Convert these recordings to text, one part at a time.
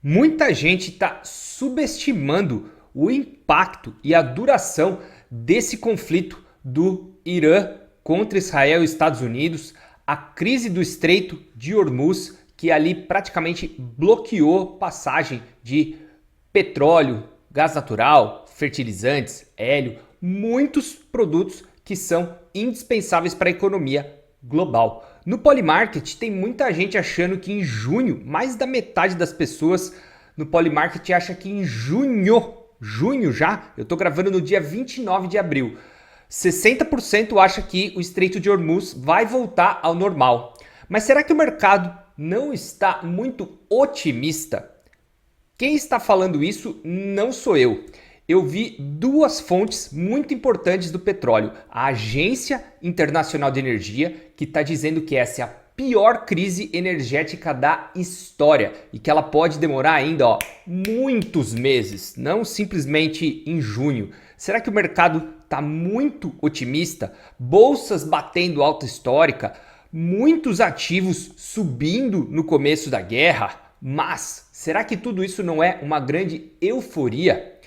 Muita gente está subestimando o impacto e a duração desse conflito do Irã contra Israel e Estados Unidos, a crise do Estreito de Hormuz, que ali praticamente bloqueou passagem de petróleo, gás natural, fertilizantes, hélio, muitos produtos que são indispensáveis para a economia global. No Polymarket tem muita gente achando que em junho, mais da metade das pessoas no Polymarket acha que em junho já, eu estou gravando no dia 29 de abril, 60% acha que o Estreito de Hormuz vai voltar ao normal. Mas será que o mercado não está muito otimista? Quem está falando isso não sou eu. Eu vi duas fontes muito importantes do petróleo. A Agência Internacional de Energia, que está dizendo que essa é a pior crise energética da história e que ela pode demorar ainda muitos meses, não simplesmente em junho. Será que o mercado está muito otimista? Bolsas batendo alta histórica, muitos ativos subindo no começo da guerra, mas será que tudo isso não é uma grande euforia?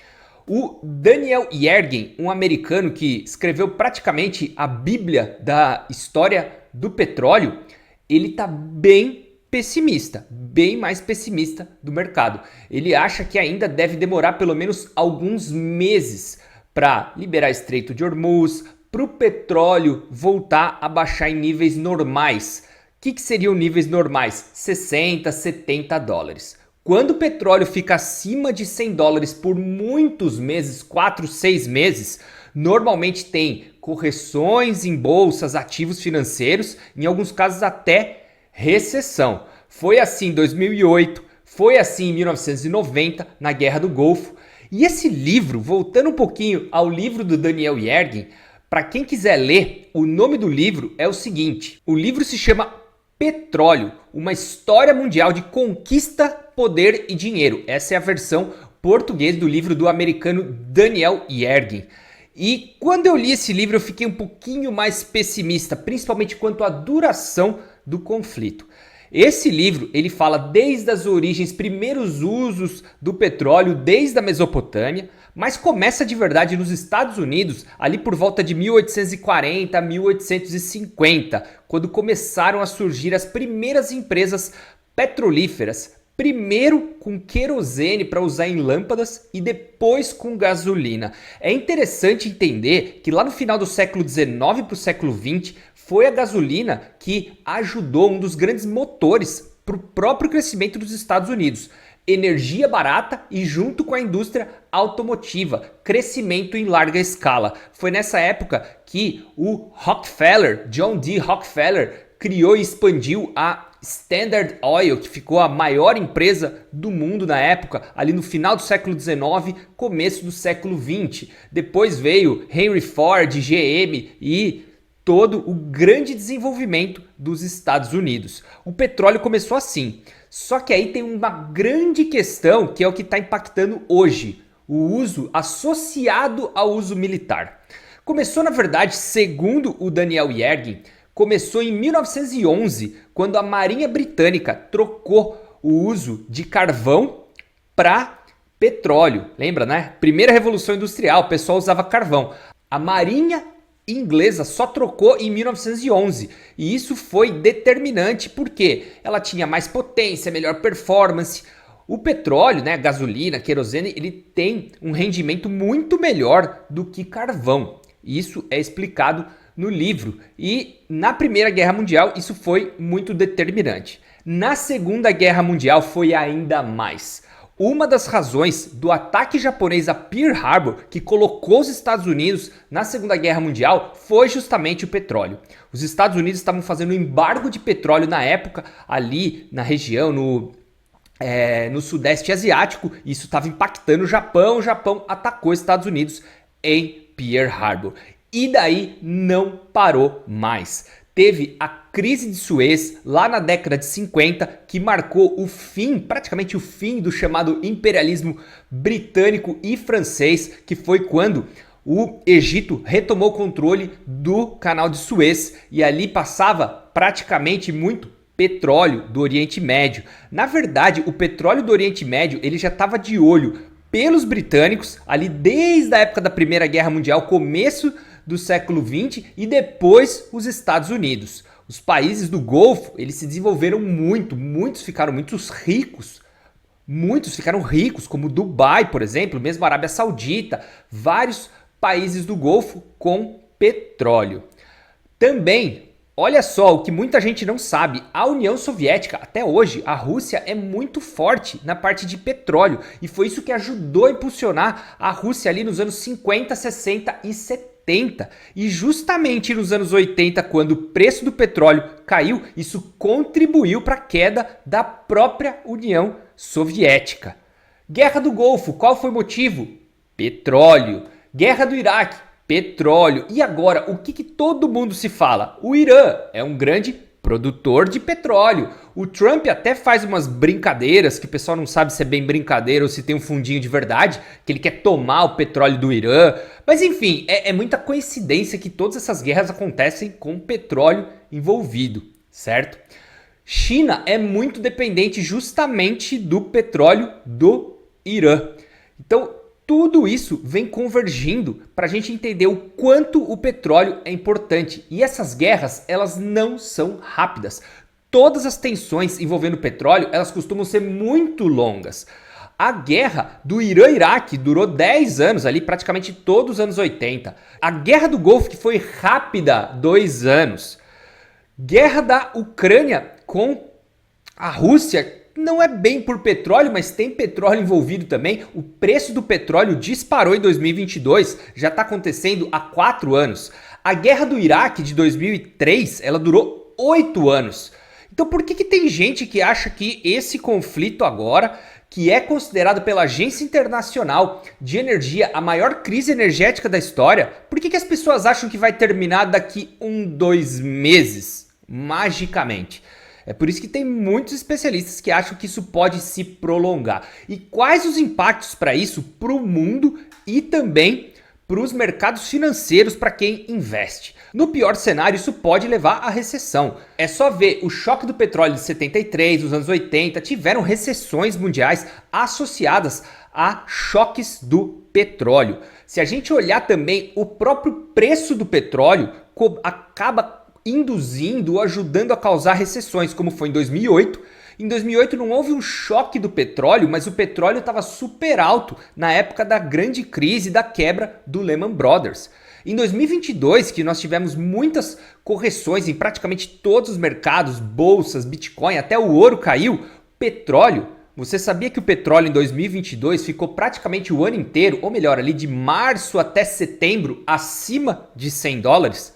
O Daniel Yergin, um americano que escreveu praticamente a Bíblia da história do petróleo, ele está bem pessimista, bem mais pessimista do mercado. Ele acha que ainda deve demorar pelo menos alguns meses para liberar Estreito de Hormuz, para o petróleo voltar a baixar em níveis normais. O que seriam níveis normais? 60, 70 dólares. Quando o petróleo fica acima de 100 dólares por muitos meses, 4, 6 meses, normalmente tem correções em bolsas, ativos financeiros, em alguns casos até recessão. Foi assim em 2008, foi assim em 1990, na Guerra do Golfo. E esse livro, voltando um pouquinho ao livro do Daniel Yergin, para quem quiser ler, o nome do livro é o seguinte: o livro se chama Petróleo, uma história mundial de conquista, poder e dinheiro. Essa é a versão portuguesa do livro do americano Daniel Yergin. E quando eu li esse livro eu fiquei um pouquinho mais pessimista, principalmente quanto à duração do conflito. Esse livro ele fala desde as origens, primeiros usos do petróleo, desde a Mesopotâmia, mas começa de verdade nos Estados Unidos, ali por volta de 1840 a 1850, quando começaram a surgir as primeiras empresas petrolíferas, primeiro com querosene para usar em lâmpadas e depois com gasolina. É interessante entender que lá no final do século XIX para o século XX foi a gasolina que ajudou, um dos grandes motores para o próprio crescimento dos Estados Unidos. Energia barata e junto com a indústria automotiva, crescimento em larga escala. Foi nessa época que o Rockefeller, John D. Rockefeller, criou e expandiu a Standard Oil, que ficou a maior empresa do mundo na época, ali no final do século XIX, começo do século XX. Depois veio Henry Ford, GM e todo o grande desenvolvimento dos Estados Unidos. O petróleo começou assim. Só que aí tem uma grande questão que é o que está impactando hoje, o uso associado ao uso militar. Começou, na verdade, segundo o Daniel Yergin, começou em 1911, quando a Marinha Britânica trocou o uso de carvão para petróleo. Lembra, né? Primeira Revolução Industrial, o pessoal usava carvão. A Marinha inglesa só trocou em 1911 e isso foi determinante porque ela tinha mais potência, melhor performance. O petróleo, né, gasolina, querosene, ele tem um rendimento muito melhor do que carvão. Isso é explicado no livro e na Primeira Guerra Mundial isso foi muito determinante. Na Segunda Guerra Mundial foi ainda mais. Uma das razões do ataque japonês a Pearl Harbor, que colocou os Estados Unidos na Segunda Guerra Mundial, foi justamente o petróleo. Os Estados Unidos estavam fazendo um embargo de petróleo na época, ali na região, no Sudeste Asiático, e isso estava impactando o Japão. O Japão atacou os Estados Unidos em Pearl Harbor. E daí não parou mais. Teve a crise de Suez lá na década de 50, que marcou o fim, praticamente o fim do chamado imperialismo britânico e francês, que foi quando o Egito retomou o controle do canal de Suez e ali passava praticamente muito petróleo do Oriente Médio. Na verdade, o petróleo do Oriente Médio ele já estava de olho pelos britânicos ali desde a época da Primeira Guerra Mundial, começo do século XX, e depois os Estados Unidos. Os países do Golfo eles se desenvolveram muito, muitos ficaram muito ricos. Muitos ficaram ricos, como Dubai, por exemplo, mesmo a Arábia Saudita, vários países do Golfo com petróleo. Também, olha só o que muita gente não sabe, a União Soviética, até hoje, a Rússia é muito forte na parte de petróleo e foi isso que ajudou a impulsionar a Rússia ali nos anos 50, 60 e 70. E justamente nos anos 80, quando o preço do petróleo caiu, isso contribuiu para a queda da própria União Soviética. Guerra do Golfo, qual foi o motivo? Petróleo. Guerra do Iraque, petróleo. E agora, o que todo mundo se fala? O Irã é um grande produtor de petróleo. O Trump até faz umas brincadeiras, que o pessoal não sabe se é bem brincadeira ou se tem um fundinho de verdade, que ele quer tomar o petróleo do Irã. Mas enfim, é muita coincidência que todas essas guerras acontecem com petróleo envolvido, certo? China é muito dependente justamente do petróleo do Irã. Então, tudo isso vem convergindo para a gente entender o quanto o petróleo é importante. E essas guerras, elas não são rápidas. Todas as tensões envolvendo petróleo, elas costumam ser muito longas. A guerra do Irã-Iraque durou 10 anos ali, praticamente todos os anos 80. A guerra do Golfo, que foi rápida, 2 anos. Guerra da Ucrânia com a Rússia, não é bem por petróleo, mas tem petróleo envolvido também. O preço do petróleo disparou em 2022, já está acontecendo há 4 anos. A guerra do Iraque de 2003, ela durou 8 anos. Então por que tem gente que acha que esse conflito agora, que é considerado pela Agência Internacional de Energia a maior crise energética da história, por que as pessoas acham que vai terminar daqui 2 meses, magicamente? É por isso que tem muitos especialistas que acham que isso pode se prolongar. E quais os impactos para isso para o mundo e também para os mercados financeiros para quem investe? No pior cenário, isso pode levar à recessão. É só ver o choque do petróleo de 73, nos anos 80, tiveram recessões mundiais associadas a choques do petróleo. Se a gente olhar também o próprio preço do petróleo, acaba induzindo ou ajudando a causar recessões, como foi em 2008. Em 2008 não houve um choque do petróleo, mas o petróleo estava super alto na época da grande crise da quebra do Lehman Brothers. Em 2022, que nós tivemos muitas correções em praticamente todos os mercados, bolsas, Bitcoin, até o ouro caiu, petróleo. Você sabia que o petróleo em 2022 ficou praticamente o ano inteiro, ou melhor, ali de março até setembro, acima de $100?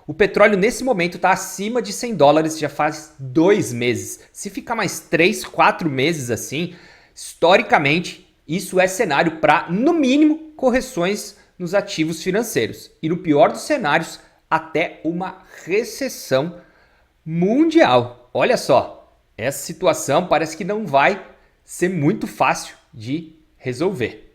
O petróleo nesse momento está acima de $100 já faz 2 meses. Se ficar mais 3, 4 meses assim, historicamente, isso é cenário para, no mínimo, correções nos ativos financeiros. E no pior dos cenários, até uma recessão mundial. Olha só, essa situação parece que não vai ser muito fácil de resolver.